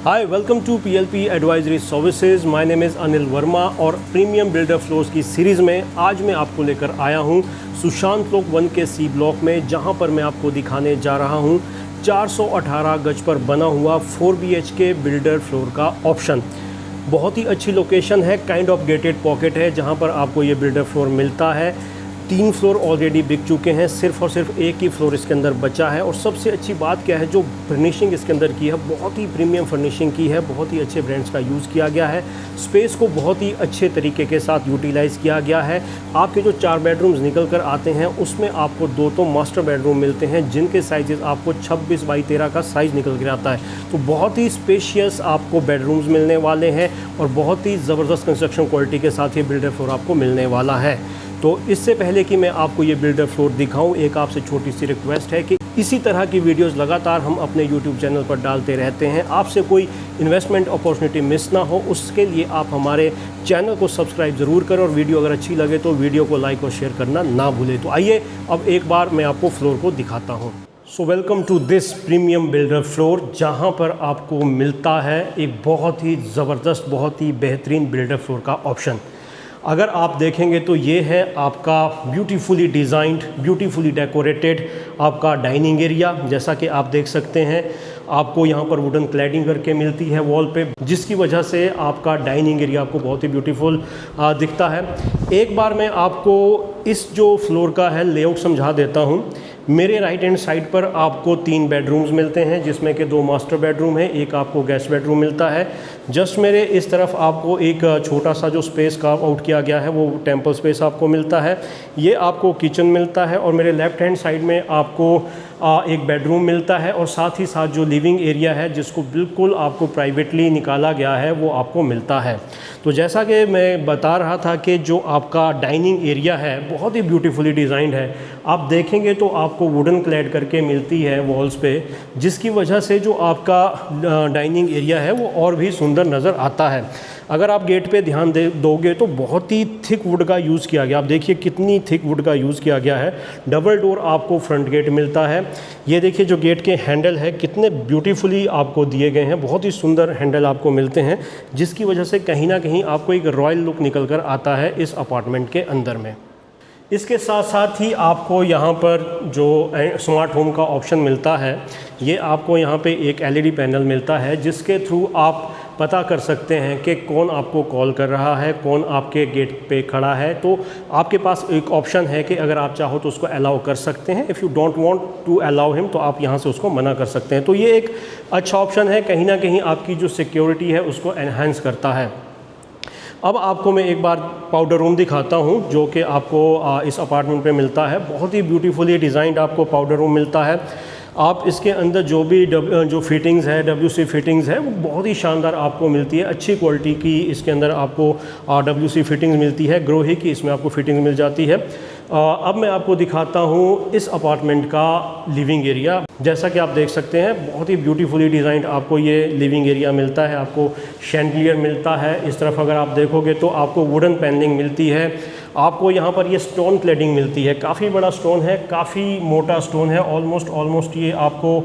Hi, welcome to PLP advisory services. My name is Anil Verma और premium builder floors की series में आज मैं आपको लेकर आया हूं सुशांत लोक 1 के C ब्लॉक में, जहां पर मैं आपको दिखाने जा रहा हूं 418 गज पर बना हुआ 4 BHK बिल्डर फ्लोर का ऑप्शन। बहुत ही अच्छी लोकेशन है, काइंड ऑफ गेटेड पॉकेट है जहां पर आपको ये बिल्डर फ्लोर मिलता है। 3 फ्लोर ऑलरेडी बिक चुके हैं, सिर्फ और सिर्फ एक ही फ्लोर इसके अंदर बचा है। और सबसे अच्छी बात क्या है, जो फर्निशिंग इसके अंदर की है बहुत ही प्रीमियम फर्निशिंग की है, बहुत ही अच्छे ब्रांड्स का यूज़ किया गया है। स्पेस को बहुत ही अच्छे तरीके के साथ यूटिलाइज़ किया गया है। आपके जो 4 बेडरूम्स निकल कर आते हैं उसमें आपको 2 तो मास्टर बेडरूम मिलते हैं जिनके साइजेस आपको 26 बाई 13 का साइज़ निकल कर आता है। तो बहुत ही स्पेशियस आपको बेडरूम्स मिलने वाले हैं और बहुत ही ज़बरदस्त कंस्ट्रक्शन क्वालिटी के साथ ये बिल्डर फ्लोर आपको मिलने वाला है। तो इससे पहले कि मैं आपको ये बिल्डर फ्लोर दिखाऊं, एक आपसे छोटी सी रिक्वेस्ट है कि इसी तरह की वीडियोस लगातार हम अपने YouTube चैनल पर डालते रहते हैं। आपसे कोई इन्वेस्टमेंट अपॉर्चुनिटी मिस ना हो, उसके लिए आप हमारे चैनल को सब्सक्राइब ज़रूर करें और वीडियो अगर अच्छी लगे तो वीडियो को लाइक और शेयर करना ना भूलें। तो आइए अब एक बार मैं आपको फ्लोर को दिखाता हूँ। So welcome to this premium builder floor, जहाँ पर आपको मिलता है एक बहुत ही ज़बरदस्त, बहुत ही बेहतरीन बिल्डर फ्लोर का ऑप्शन। अगर आप देखेंगे तो ये है आपका ब्यूटीफुली डिज़ाइंड, ब्यूटीफुली डेकोरेटेड आपका डाइनिंग एरिया। जैसा कि आप देख सकते हैं, आपको यहाँ पर वुडन क्लैडिंग करके मिलती है वॉल पे, जिसकी वजह से आपका डाइनिंग एरिया आपको बहुत ही ब्यूटीफुल दिखता है। एक बार मैं आपको इस जो फ्लोर का है लेआउट समझा देता हूँ। मेरे राइट हैंड साइड पर आपको 3 बेडरूम्स मिलते हैं जिसमें कि 2 मास्टर बेडरूम है, एक आपको गेस्ट बेडरूम मिलता है। जस्ट मेरे इस तरफ आपको एक छोटा सा जो स्पेस कार्व आउट किया गया है वो टेम्पल स्पेस आपको मिलता है। ये आपको किचन मिलता है और मेरे लेफ्ट हैंड साइड में आपको एक बेडरूम मिलता है और साथ ही साथ जो लिविंग एरिया है जिसको बिल्कुल आपको प्राइवेटली निकाला गया है वो आपको मिलता है। तो जैसा कि मैं बता रहा था कि जो आपका डाइनिंग एरिया है बहुत ही ब्यूटीफुली डिज़ाइंड है। आप देखेंगे तो आपको वुडन क्लैड करके मिलती है वॉल्स पे, जिसकी वजह से जो आपका डाइनिंग एरिया है वो और भी सुंदर नज़र आता है। अगर आप गेट पे ध्यान दोगे तो बहुत ही थिक वुड का यूज़ किया गया। आप देखिए कितनी थिक वुड का यूज़ किया गया है। डबल डोर आपको फ्रंट गेट मिलता है। ये देखिए जो गेट के हैंडल है कितने ब्यूटीफुली आपको दिए गए हैं, बहुत ही सुंदर हैंडल आपको मिलते हैं, जिसकी वजह से कहीं ना कहीं आपको एक रॉयल लुक निकल कर आता है इस अपार्टमेंट के अंदर में। इसके साथ साथ ही आपको यहाँ पर जो स्मार्ट होम का ऑप्शन मिलता है, ये आपको यहाँ पे एक LED पैनल मिलता है जिसके थ्रू आप पता कर सकते हैं कि कौन आपको कॉल कर रहा है, कौन आपके गेट पे खड़ा है। तो आपके पास एक ऑप्शन है कि अगर आप चाहो तो उसको अलाउ कर सकते हैं। If you don't want to allow him तो आप यहाँ से उसको मना कर सकते हैं। तो ये एक अच्छा ऑप्शन है, कहीं ना कहीं आपकी जो सिक्योरिटी है उसको एनहांस करता है। अब आपको मैं एक बार पाउडर रूम दिखाता हूँ जो कि आपको इस अपार्टमेंट पे मिलता है। बहुत ही ब्यूटीफुली डिज़ाइंड आपको पाउडर रूम मिलता है। आप इसके अंदर जो भी जो फिटिंग्स है, WC फिटिंग्स है, वो बहुत ही शानदार आपको मिलती है। अच्छी क्वालिटी की इसके अंदर आपको WC फिटिंग्स मिलती है, ग्रोही की इसमें आपको फिटिंग्स मिल जाती है। अब मैं आपको दिखाता हूँ इस अपार्टमेंट का लिविंग एरिया। जैसा कि आप देख सकते हैं बहुत ही ब्यूटीफुली डिज़ाइंड आपको ये लिविंग एरिया मिलता है। आपको शैंडलियर मिलता है। इस तरफ अगर आप देखोगे तो आपको वुडन पैनलिंग मिलती है। आपको यहाँ पर ये स्टोन क्लैडिंग मिलती है। काफ़ी बड़ा स्टोन है, काफ़ी मोटा स्टोन है। ऑलमोस्ट ये आपको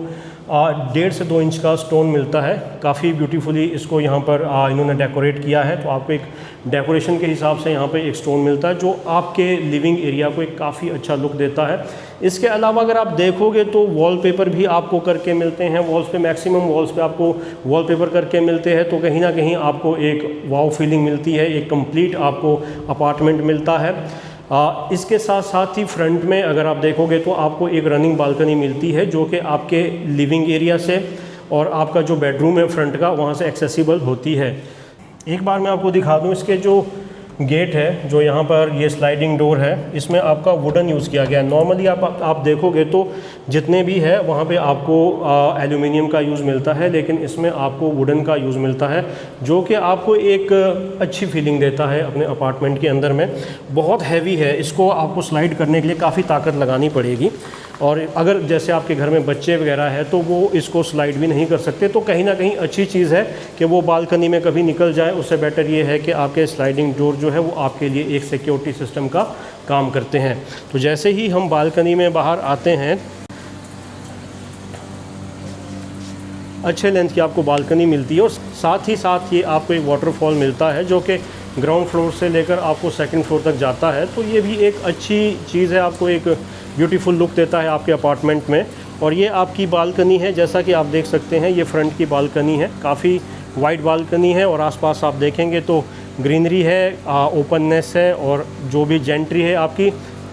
1.5 से 2 इंच का स्टोन मिलता है। काफ़ी ब्यूटीफुली इसको यहाँ पर इन्होंने डेकोरेट किया है। तो आपको एक डेकोरेशन के हिसाब से यहाँ पे एक स्टोन मिलता है जो आपके लिविंग एरिया को एक काफ़ी अच्छा लुक देता है। इसके अलावा अगर आप देखोगे तो वॉलपेपर भी आपको करके मिलते हैं। वॉल्स पे मैक्सिमम वॉल्स पे आपको वॉलपेपर करके मिलते हैं। तो कहीं ना कहीं आपको एक वाव फीलिंग मिलती है, एक कंप्लीट आपको अपार्टमेंट मिलता है। इसके साथ साथ ही फ्रंट में अगर आप देखोगे तो आपको एक रनिंग बालकनी मिलती है जो कि आपके लिविंग एरिया से और आपका जो बेडरूम है फ्रंट का वहाँ से एक्सेसिबल होती है। एक बार मैं आपको दिखा दूँ, इसके जो गेट है, जो यहाँ पर ये स्लाइडिंग डोर है, इसमें आपका वुडन यूज़ किया गया है। नॉर्मली आप देखोगे तो जितने भी है वहाँ पे आपको एल्यूमिनियम का यूज़ मिलता है, लेकिन इसमें आपको वुडन का यूज़ मिलता है जो कि आपको एक अच्छी फीलिंग देता है अपने अपार्टमेंट के अंदर में। बहुत हैवी है, इसको आपको स्लाइड करने के लिए काफ़ी ताकत लगानी पड़ेगी। और अगर जैसे आपके घर में बच्चे वगैरह है तो वो इसको स्लाइड भी नहीं कर सकते। तो कहीं ना कहीं अच्छी चीज़ है कि वो बालकनी में कभी निकल जाए, उससे बेटर ये है कि आपके स्लाइडिंग डोर जो है वो आपके लिए एक सिक्योरिटी सिस्टम का काम करते हैं। तो जैसे ही हम बालकनी में बाहर आते हैं अच्छे लेंथ की आपको बालकनी मिलती है और साथ ही साथ ये आपको एक वाटरफॉल मिलता है जो कि ग्राउंड फ्लोर से लेकर आपको सेकंड फ्लोर तक जाता है। तो ये भी एक अच्छी चीज़ है, आपको एक ब्यूटीफुल लुक देता है आपके अपार्टमेंट में। और ये आपकी बालकनी है, जैसा कि आप देख सकते हैं ये फ्रंट की बालकनी है, काफ़ी वाइड बालकनी है और आसपास आप देखेंगे तो ग्रीनरी है, ओपननेस है और जो भी जेंट्री है आपकी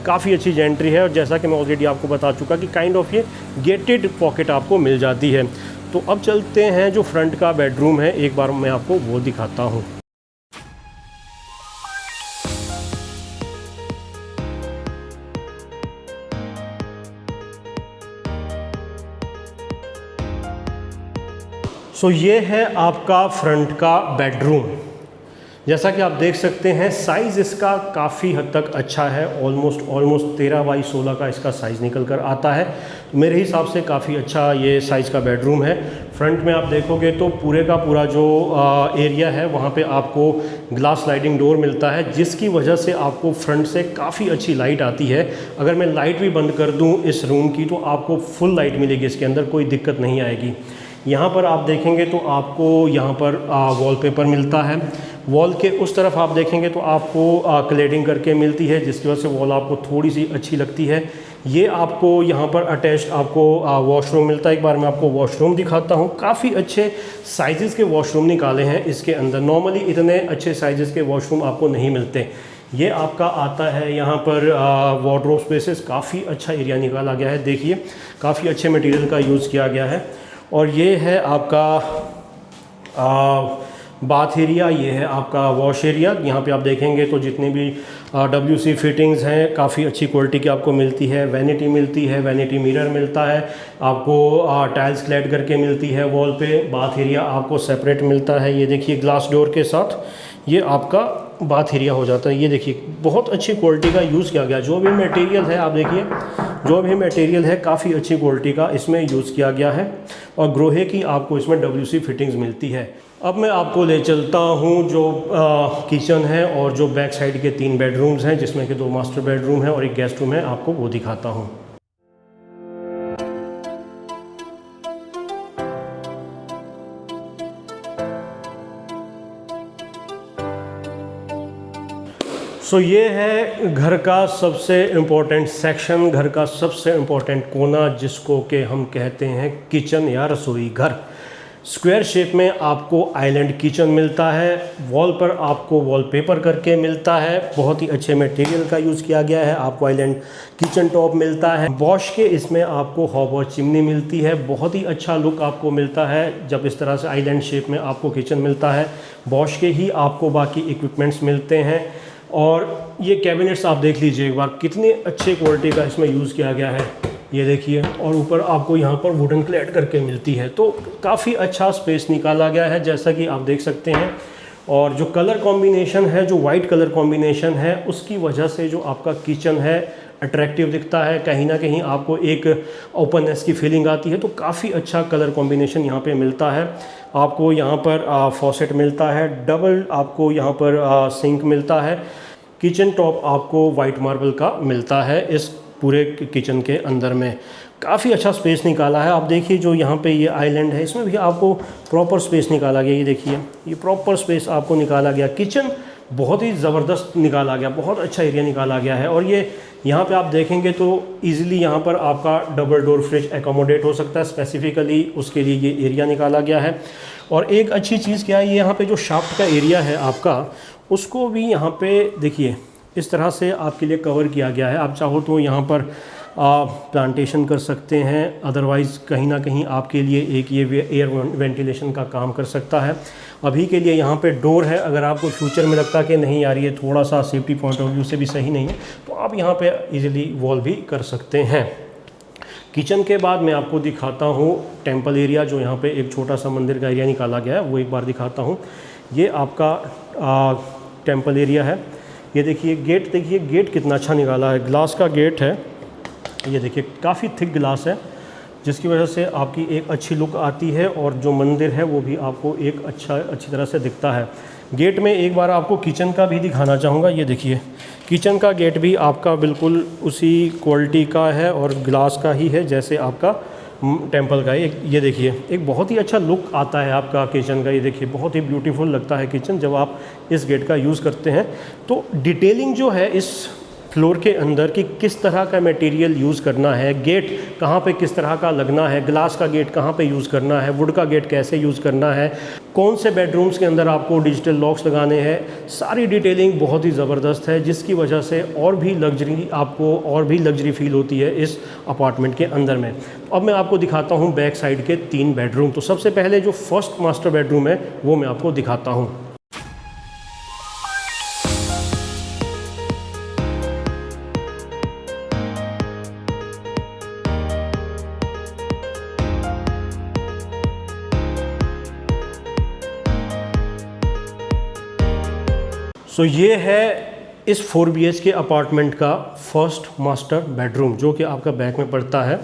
काफ़ी अच्छी जेंट्री है। और जैसा कि मैं ऑलरेडी आपको बता चुका कि काइंड ऑफ ये गेटेड पॉकेट आपको मिल जाती है। तो अब चलते हैं जो फ्रंट का बेडरूम है, एक बार मैं आपको वो दिखाता हूँ। सो ये है आपका फ्रंट का बेडरूम। जैसा कि आप देख सकते हैं साइज़ इसका काफ़ी हद तक अच्छा है, ऑलमोस्ट 13x16 का इसका साइज़ निकल कर आता है। तो मेरे हिसाब से काफ़ी अच्छा ये साइज़ का बेडरूम है। फ्रंट में आप देखोगे तो पूरे का पूरा जो एरिया है वहाँ पे आपको ग्लास स्लाइडिंग डोर मिलता है, जिसकी वजह से आपको फ्रंट से काफ़ी अच्छी लाइट आती है। अगर मैं लाइट भी बंद कर दूँ इस रूम की तो आपको फुल लाइट मिलेगी, इसके अंदर कोई दिक्कत नहीं आएगी। यहाँ पर आप देखेंगे तो आपको यहाँ पर वॉलपेपर मिलता है। वॉल के उस तरफ आप देखेंगे तो आपको क्लेडिंग करके मिलती है, जिसकी वजह से वॉल आपको थोड़ी सी अच्छी लगती है। ये आपको यहाँ पर अटैच्ड आपको वॉशरूम मिलता है। एक बार मैं आपको वॉशरूम दिखाता हूँ। काफ़ी अच्छे साइज़ के वॉशरूम निकाले हैं इसके अंदर। नॉर्मली इतने अच्छे साइज़ के वॉशरूम आपको नहीं मिलते। ये आपका आता है यहाँ पर वार्डरोब स्पेसेस, काफ़ी अच्छा एरिया निकाला गया है। देखिए काफ़ी अच्छे मटेरियल का यूज़ किया गया है। और ये है आपका बाथ एरिया, ये है आपका वॉश एरिया। यहाँ पे आप देखेंगे तो जितनी भी WC फिटिंग्स हैं काफ़ी अच्छी क्वालिटी की आपको मिलती है। वैनिटी मिलती है, वैनिटी मिरर मिलता है आपको, टाइल्स क्लैड करके मिलती है वॉल पे। बाथ एरिया आपको सेपरेट मिलता है। ये देखिए ग्लास डोर के साथ ये आपका बाथ एरिया हो जाता है। ये देखिए बहुत अच्छी क्वालिटी का यूज़ किया गया। जो भी मटेरियल है आप देखिए, जो भी मटेरियल है काफ़ी अच्छी क्वालिटी का इसमें यूज़ किया गया है और ग्रोहे की आपको इसमें WC फिटिंग्स मिलती है। अब मैं आपको ले चलता हूँ जो किचन है और जो बैक साइड के 3 बेडरूम्स हैं, जिसमें कि 2 मास्टर बेडरूम है और एक गेस्ट रूम है, आपको वो दिखाता हूँ। सो ये है घर का सबसे इम्पोर्टेंट सेक्शन, घर का सबसे इम्पोर्टेंट कोना, जिसको कि हम कहते हैं किचन या रसोई घर। स्क्वायर शेप में आपको आइलैंड किचन मिलता है। वॉल पर आपको वॉलपेपर करके मिलता है, बहुत ही अच्छे मटेरियल का यूज़ किया गया है। आपको आइलैंड किचन टॉप मिलता है। बॉश के इसमें आपको हॉब चिमनी मिलती है। बहुत ही अच्छा लुक आपको मिलता है जब इस तरह से आइलैंड शेप में आपको किचन मिलता है। बॉश के ही आपको बाकी इक्विपमेंट्स मिलते हैं। और ये कैबिनेट्स आप देख लीजिए एक बार, कितने अच्छे क्वालिटी का इसमें यूज़ किया गया है, ये देखिए। और ऊपर आपको यहाँ पर वुडन क्लैड करके मिलती है। तो काफ़ी अच्छा स्पेस निकाला गया है, जैसा कि आप देख सकते हैं। और जो कलर कॉम्बिनेशन है, जो वाइट कलर कॉम्बिनेशन है, उसकी वजह से जो आपका किचन है अट्रैक्टिव दिखता है। कहीं ना कहीं आपको एक ओपननेस की फीलिंग आती है। तो काफ़ी अच्छा कलर कॉम्बिनेशन यहाँ पे मिलता है। आपको यहाँ पर फॉसेट मिलता है, डबल आपको यहाँ पर सिंक मिलता है। किचन टॉप आपको वाइट मार्बल का मिलता है इस पूरे किचन के अंदर में। काफ़ी अच्छा स्पेस निकाला है। आप देखिए जो यहाँ पे ये आइलैंड है, इसमें भी आपको प्रॉपर स्पेस निकाला गया। ये देखिए ये प्रॉपर स्पेस आपको निकाला गया। किचन बहुत ही ज़बरदस्त निकाला गया, बहुत अच्छा एरिया निकाला गया है। और ये यहाँ पे आप देखेंगे तो इजीली यहाँ पर आपका डबल डोर फ्रिज एकोमोडेट हो सकता है, स्पेसिफिकली उसके लिए ये एरिया निकाला गया है। और एक अच्छी चीज़ क्या है, ये यहाँ पे जो शाफ्ट का एरिया है आपका, उसको भी यहाँ पे देखिए इस तरह से आपके लिए कवर किया गया है। आप चाहो तो यहाँ पर प्लांटेशन कर सकते हैं, अदरवाइज़ कहीं ना कहीं आपके लिए एक ये एयर वेंटिलेशन का काम कर सकता है। अभी के लिए यहाँ पे डोर है। अगर आपको फ्यूचर में लगता कि नहीं यार ये थोड़ा सा सेफ्टी पॉइंट ऑफ व्यू से भी सही नहीं है, तो आप यहाँ पे इजीली वॉल भी कर सकते हैं। किचन के बाद मैं आपको दिखाता हूँ टेंपल एरिया, जो यहाँ पे एक छोटा सा मंदिर का एरिया निकाला गया है, वो एक बार दिखाता हूँ। ये आपका टेंपल एरिया है। ये देखिए गेट, देखिए गेट कितना अच्छा निकाला है, ग्लास का गेट है। ये देखिए काफ़ी थिक ग्लास है, जिसकी वजह से आपकी एक अच्छी लुक आती है और जो मंदिर है वो भी आपको एक अच्छी तरह से दिखता है। गेट में एक बार आपको किचन का भी दिखाना चाहूँगा। ये देखिए किचन का गेट भी आपका बिल्कुल उसी क्वालिटी का है और ग्लास का ही है जैसे आपका टेम्पल का। एक ये देखिए, एक बहुत ही अच्छा लुक आता है आपका किचन का। ये देखिए बहुत ही ब्यूटीफुल लगता है किचन जब आप इस गेट का यूज़ करते हैं। तो डिटेलिंग जो है इस फ्लोर के अंदर कि किस तरह का मटेरियल यूज़ करना है, गेट कहाँ पे किस तरह का लगना है, ग्लास का गेट कहाँ पे यूज़ करना है, वुड का गेट कैसे यूज़ करना है, कौन से बेडरूम्स के अंदर आपको डिजिटल लॉक्स लगाने हैं, सारी डिटेलिंग बहुत ही ज़बरदस्त है, जिसकी वजह से और भी लग्जरी फील होती है इस अपार्टमेंट के अंदर में। अब मैं आपको दिखाता हूँ बैक साइड के 3 बेडरूम। तो सबसे पहले जो फर्स्ट मास्टर बेडरूम है वो मैं आपको दिखाता हूँ। सो ये है इस 4 BHK अपार्टमेंट का फर्स्ट मास्टर बेडरूम, जो कि आपका बैक में पड़ता है।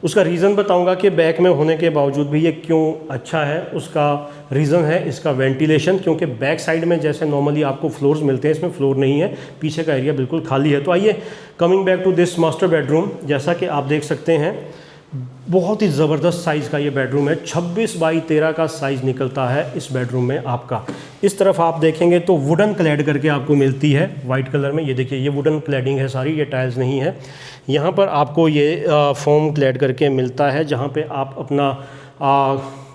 उसका रीज़न बताऊंगा कि बैक में होने के बावजूद भी ये क्यों अच्छा है। उसका रीज़न है इसका वेंटिलेशन, क्योंकि बैक साइड में जैसे नॉर्मली आपको फ्लोर्स मिलते हैं, इसमें फ्लोर नहीं है, पीछे का एरिया बिल्कुल खाली है। तो आइए coming back to this master bedroom, जैसा कि आप देख सकते हैं बहुत ही ज़बरदस्त साइज़ का ये बेडरूम है। 26 बाई 13 का साइज़ निकलता है इस बेडरूम में आपका। इस तरफ आप देखेंगे तो वुडन क्लैड करके आपको मिलती है वाइट कलर में। ये देखिए, ये वुडन क्लैडिंग है सारी, ये टाइल्स नहीं है। यहाँ पर आपको ये फोम क्लैड करके मिलता है, जहाँ पे आप अपना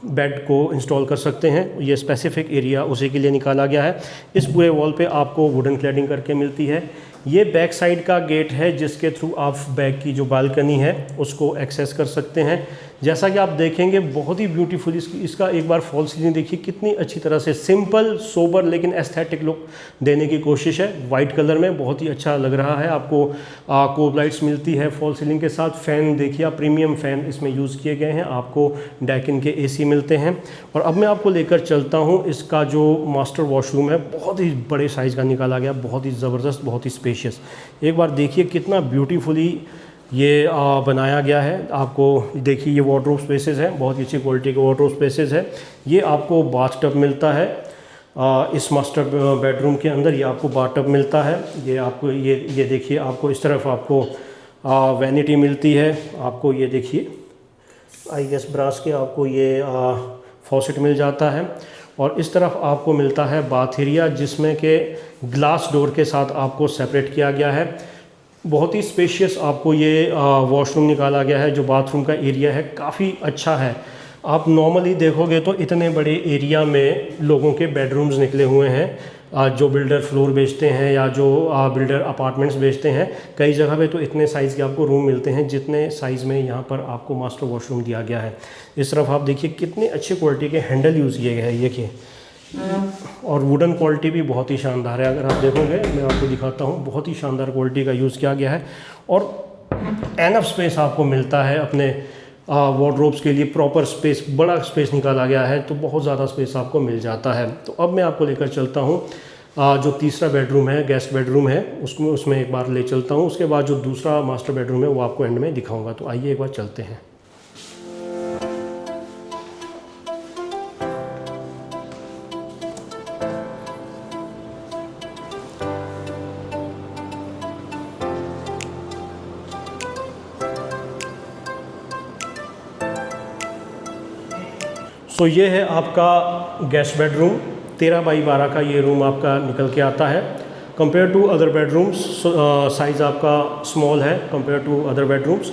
बेड को इंस्टॉल कर सकते हैं। ये स्पेसिफिक एरिया उसी के लिए निकाला गया है। इस पूरे वॉल पे आपको वुडन क्लैडिंग करके मिलती है। ये बैक साइड का गेट है जिसके थ्रू आप बैक की जो बालकनी है उसको एक्सेस कर सकते हैं। जैसा कि आप देखेंगे बहुत ही ब्यूटीफुल इसका एक बार फॉल सीलिंग देखिए कितनी अच्छी तरह से, सिंपल सोबर लेकिन एस्थेटिक लुक देने की कोशिश है। वाइट कलर में बहुत ही अच्छा लग रहा है। आपको कोब लाइट्स मिलती है फॉल सीलिंग के साथ। फ़ैन देखिए आप, प्रीमियम फ़ैन इसमें यूज़ किए गए हैं। आपको डैकिन के AC मिलते हैं। और अब मैं आपको लेकर चलता हूँ इसका जो मास्टर वॉशरूम है, बहुत ही बड़े साइज़ का निकाला गया, बहुत ही ज़बरदस्त, बहुत ही स्पेशियस। एक बार देखिए कितना ब्यूटीफुली ये बनाया गया है। आपको देखिए ये वार्डरोब स्पेसेस है, बहुत ही अच्छी क्वालिटी के वार्डरोब स्पेसेस है। ये आपको बाथटब मिलता है इस मास्टर बेडरूम के अंदर, ये आपको बाथटब मिलता है। ये आपको ये देखिए, आपको इस तरफ आपको वैनिटी मिलती है। आपको ये देखिए IS ब्रास के आपको ये फॉसेट मिल जाता है। और इस तरफ आपको मिलता है बाथ एरिया, जिसमें के ग्लास डोर के साथ आपको सेपरेट किया गया है। बहुत ही स्पेशियस आपको ये वॉशरूम निकाला गया है। जो बाथरूम का एरिया है काफ़ी अच्छा है। आप नॉर्मली देखोगे तो इतने बड़े एरिया में लोगों के बेडरूम्स निकले हुए हैं, जो बिल्डर फ्लोर बेचते हैं या जो बिल्डर अपार्टमेंट्स बेचते हैं। कई जगह पे तो इतने साइज़ के आपको रूम मिलते हैं जितने साइज़ में यहाँ पर आपको मास्टर वॉशरूम दिया गया है। इस तरफ आप देखिए कितने अच्छे क्वालिटी के हैंडल यूज़ किए गए हैं, ये कि और वुडन क्वालिटी भी बहुत ही शानदार है। अगर आप देखोगे, मैं आपको दिखाता हूँ, बहुत ही शानदार क्वालिटी का यूज़ किया गया है। और एनफ स्पेस आपको मिलता है अपने वार्डरोब्स के लिए, प्रॉपर स्पेस, बड़ा स्पेस निकाला गया है, तो बहुत ज़्यादा स्पेस आपको मिल जाता है। तो अब मैं आपको लेकर चलता हूँ जो तीसरा बेडरूम है, गेस्ट बेडरूम है, उसमें एक बार ले चलता हूँ। उसके बाद जो दूसरा मास्टर बेडरूम है वो आपको एंड में दिखाऊँगा। तो आइए एक बार चलते हैं। तो ये है आपका गेस्ट बेडरूम। 13 बाई 12 का ये रूम आपका निकल के आता है। Compare to other bedrooms size आपका स्मॉल है कंपेयर टू अदर बेडरूम्स।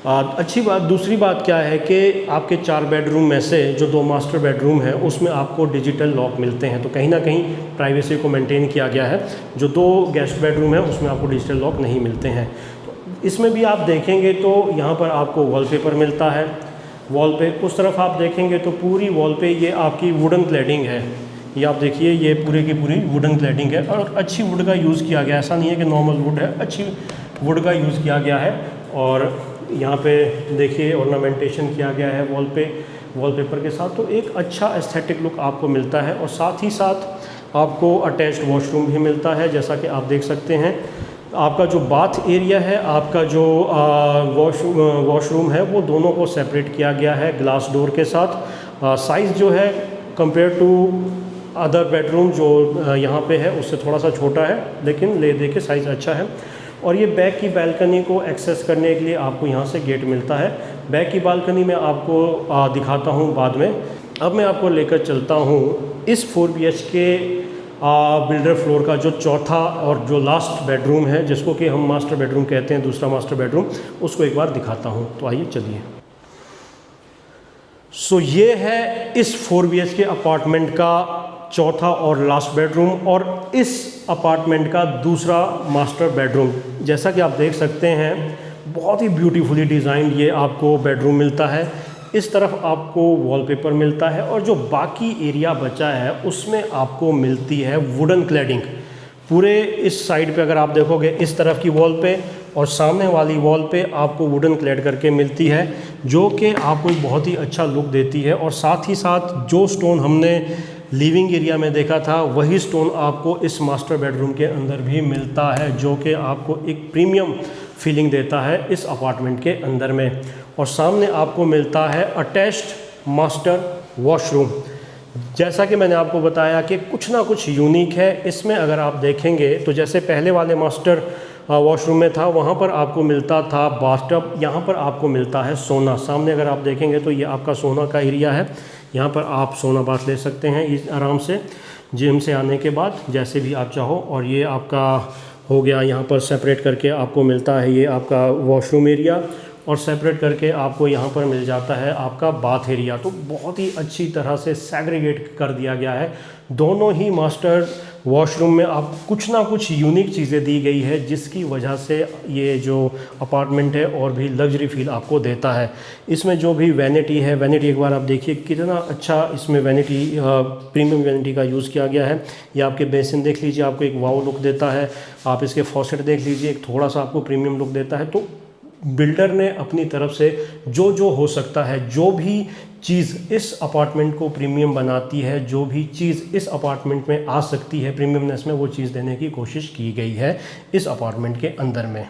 अच्छी बात, दूसरी बात क्या है कि आपके 4 बेडरूम में से जो 2 मास्टर बेडरूम है उसमें आपको डिजिटल लॉक मिलते हैं, तो कहीं ना कहीं प्राइवेसी को मेंटेन किया गया है। जो 2 गेस्ट बेडरूम है उसमें आपको डिजिटल लॉक नहीं मिलते हैं। तो इसमें भी आप देखेंगे तो यहाँ पर आपको वॉलपेपर मिलता है। वॉल पे उस तरफ आप देखेंगे तो पूरी वॉल पे ये आपकी वुडन क्लैडिंग है। ये आप देखिए, ये पूरी की पूरी वुडन क्लैडिंग है और अच्छी वुड का यूज़ किया गया है। ऐसा नहीं है कि नॉर्मल वुड है, अच्छी वुड का यूज़ किया गया है। और यहाँ पे देखिए ऑर्नामेंटेशन किया गया है वॉल पे, वॉलपेपर के साथ। तो एक अच्छा एस्थेटिक लुक आपको मिलता है। और साथ ही साथ आपको अटैच्ड वॉशरूम भी मिलता है, जैसा कि आप देख सकते हैं। आपका जो बाथ एरिया है, आपका जो वॉशरूम है, वो दोनों को सेपरेट किया गया है ग्लास डोर के साथ। साइज़ जो है कंपेयर टू अदर बेडरूम जो यहाँ पे है उससे थोड़ा सा छोटा है, लेकिन ले दे के साइज़ अच्छा है। और ये बैक की बालकनी को एक्सेस करने के लिए आपको यहाँ से गेट मिलता है। बैक की बालकनी मैं आपको दिखाता हूँ बाद में। अब मैं आपको लेकर चलता हूँ इस 4 BHK बिल्डर फ्लोर का जो चौथा और जो लास्ट बेडरूम है, जिसको कि हम मास्टर बेडरूम कहते हैं, दूसरा मास्टर बेडरूम, उसको एक बार दिखाता हूँ। तो आइए चलिए। सो ये है इस 4 BHK अपार्टमेंट का चौथा और लास्ट बेडरूम और इस अपार्टमेंट का दूसरा मास्टर बेडरूम। जैसा कि आप देख सकते हैं बहुत ही ब्यूटीफुली डिज़ाइन ये आपको बेडरूम मिलता है। इस तरफ आपको वॉलपेपर मिलता है और जो बाकी एरिया बचा है उसमें आपको मिलती है वुडन क्लैडिंग। पूरे इस साइड पे अगर आप देखोगे इस तरफ की वॉल पे और सामने वाली वॉल पे आपको वुडन क्लैड करके मिलती है, जो कि आपको एक बहुत ही अच्छा लुक देती है। और साथ ही साथ जो स्टोन हमने लिविंग एरिया में देखा था वही स्टोन आपको इस मास्टर बेडरूम के अंदर भी मिलता है, जो कि आपको एक प्रीमियम फीलिंग देता है इस अपार्टमेंट के अंदर में। और सामने आपको मिलता है अटैच्ड मास्टर वॉशरूम। जैसा कि मैंने आपको बताया कि कुछ ना कुछ यूनिक है इसमें। अगर आप देखेंगे तो जैसे पहले वाले मास्टर वॉशरूम में था वहाँ पर आपको मिलता था बाथटब, यहाँ पर आपको मिलता है सोना। सामने अगर आप देखेंगे तो ये आपका सोना का एरिया है, यहाँ पर आप सोना बाथ ले सकते हैं आराम से जिम से आने के बाद, जैसे भी आप चाहो। और ये आपका हो गया, यहाँ पर सेपरेट करके आपको मिलता है ये आपका वॉशरूम एरिया और सेपरेट करके आपको यहाँ पर मिल जाता है आपका बाथ एरिया। तो बहुत ही अच्छी तरह से सेग्रीगेट कर दिया गया है। दोनों ही मास्टर वॉशरूम में आप कुछ ना कुछ यूनिक चीज़ें दी गई है, जिसकी वजह से ये जो अपार्टमेंट है और भी लग्जरी फील आपको देता है। इसमें जो भी वैनिटी है, वैनिटी एक बार आप देखिए कितना अच्छा इसमें वैनिटी प्रीमियम वैनिटी का यूज़ किया गया है। ये आपके बेसिन देख लीजिए, आपको एक वाव लुक देता है। आप इसके फॉसेट देख लीजिए, एक थोड़ा सा आपको प्रीमियम लुक देता है। तो बिल्डर ने अपनी तरफ से जो जो हो सकता है, जो भी चीज़ इस अपार्टमेंट को प्रीमियम बनाती है, जो भी चीज़ इस अपार्टमेंट में आ सकती है प्रीमियमनेस में, वो चीज़ देने की कोशिश की गई है इस अपार्टमेंट के अंदर में।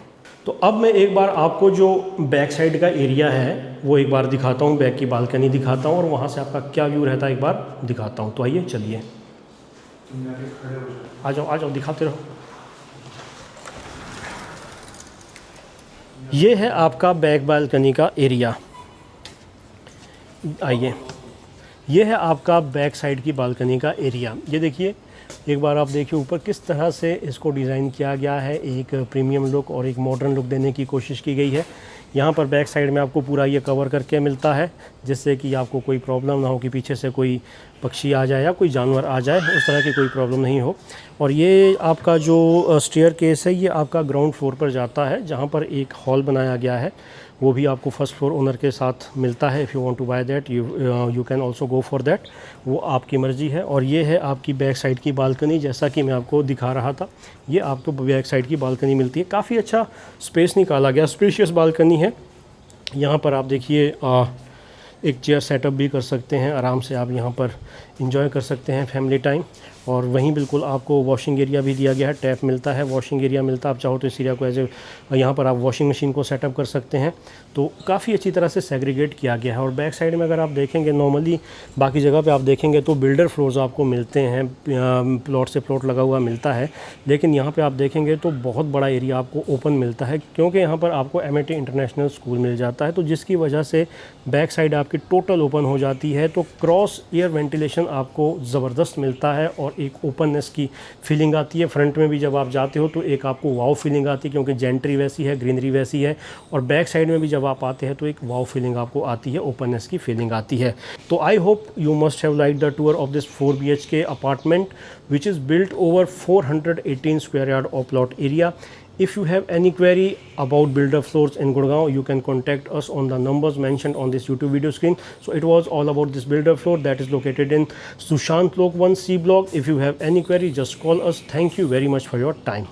तो अब मैं एक बार आपको जो बैक साइड का एरिया है वो एक बार दिखाता हूँ, बैक की बालकनी दिखाता हूँ और वहाँ से आपका क्या व्यू रहता है एक बार दिखाता हूँ। तो आइए चलिए, आ जाओ दिखाते रहो। ये है आपका बैक बालकनी का एरिया। आइए, ये है आपका बैक साइड की बालकनी का एरिया। ये देखिए, एक बार आप देखिए ऊपर किस तरह से इसको डिज़ाइन किया गया है। एक प्रीमियम लुक और एक मॉडर्न लुक देने की कोशिश की गई है। यहाँ पर बैक साइड में आपको पूरा ये कवर करके मिलता है, जिससे कि आपको कोई प्रॉब्लम ना हो कि पीछे से कोई पक्षी आ जाए या कोई जानवर आ जाए, उस तरह की कोई प्रॉब्लम नहीं हो। और ये आपका जो स्टेयर केस है ये आपका ग्राउंड फ्लोर पर जाता है, जहाँ पर एक हॉल बनाया गया है। वो भी आपको फर्स्ट फ्लोर ओनर के साथ मिलता है। If you want to buy that you can also go for that, वो आपकी मर्ज़ी है। और ये है आपकी बैक साइड की बालकनी, जैसा कि मैं आपको दिखा रहा था। ये आपको बैक साइड की बालकनी मिलती है। काफ़ी अच्छा स्पेस निकाला गया, स्पेशियस बालकनी है। यहाँ पर आप देखिए एक चेयर सेटअप भी कर सकते हैं, आराम से आप यहाँ पर इंजॉय कर सकते हैं फैमिली टाइम। और वहीं बिल्कुल आपको वॉशिंग एरिया भी दिया गया है, टैप मिलता है, वॉशिंग एरिया मिलता है। आप चाहो तो इस एरिया को एज ए यहाँ पर आप वॉशिंग मशीन को सेटअप कर सकते हैं। तो काफ़ी अच्छी तरह से सेग्रीगेट किया गया है। और बैक साइड में अगर आप देखेंगे, नॉर्मली बाकी जगह पे आप देखेंगे तो बिल्डर फ्लोर्स आपको मिलते हैं, प्लॉट से प्लॉट लगा हुआ मिलता है। लेकिन यहाँ पर आप देखेंगे तो बहुत बड़ा एरिया आपको ओपन मिलता है, क्योंकि यहाँ पर आपको MIT इंटरनेशनल स्कूल मिल जाता है। तो जिसकी वजह से बैक साइड आपकी टोटल ओपन हो जाती है। तो क्रॉस एयर वेंटिलेशन आपको ज़बरदस्त मिलता है और एक ओपननेस की फीलिंग आती है। फ्रंट में भी जब आप जाते हो तो एक आपको वाव फीलिंग आती है, क्योंकि जेंट्री वैसी है, ग्रीनरी वैसी है। और बैक साइड में भी जब आप आते हैं तो एक वाव फीलिंग आपको आती है, ओपननेस की फीलिंग आती है। तो I hope you must have like the tour of this 4 BHK apartment which is built over 418 square yard of plot area. If you have any query about builder floors in Gurgaon, you can contact us on the numbers mentioned on this YouTube video screen. So it was all about this builder floor that is located in Sushant Lok 1C block. If you have any query, just call us. Thank you very much for your time.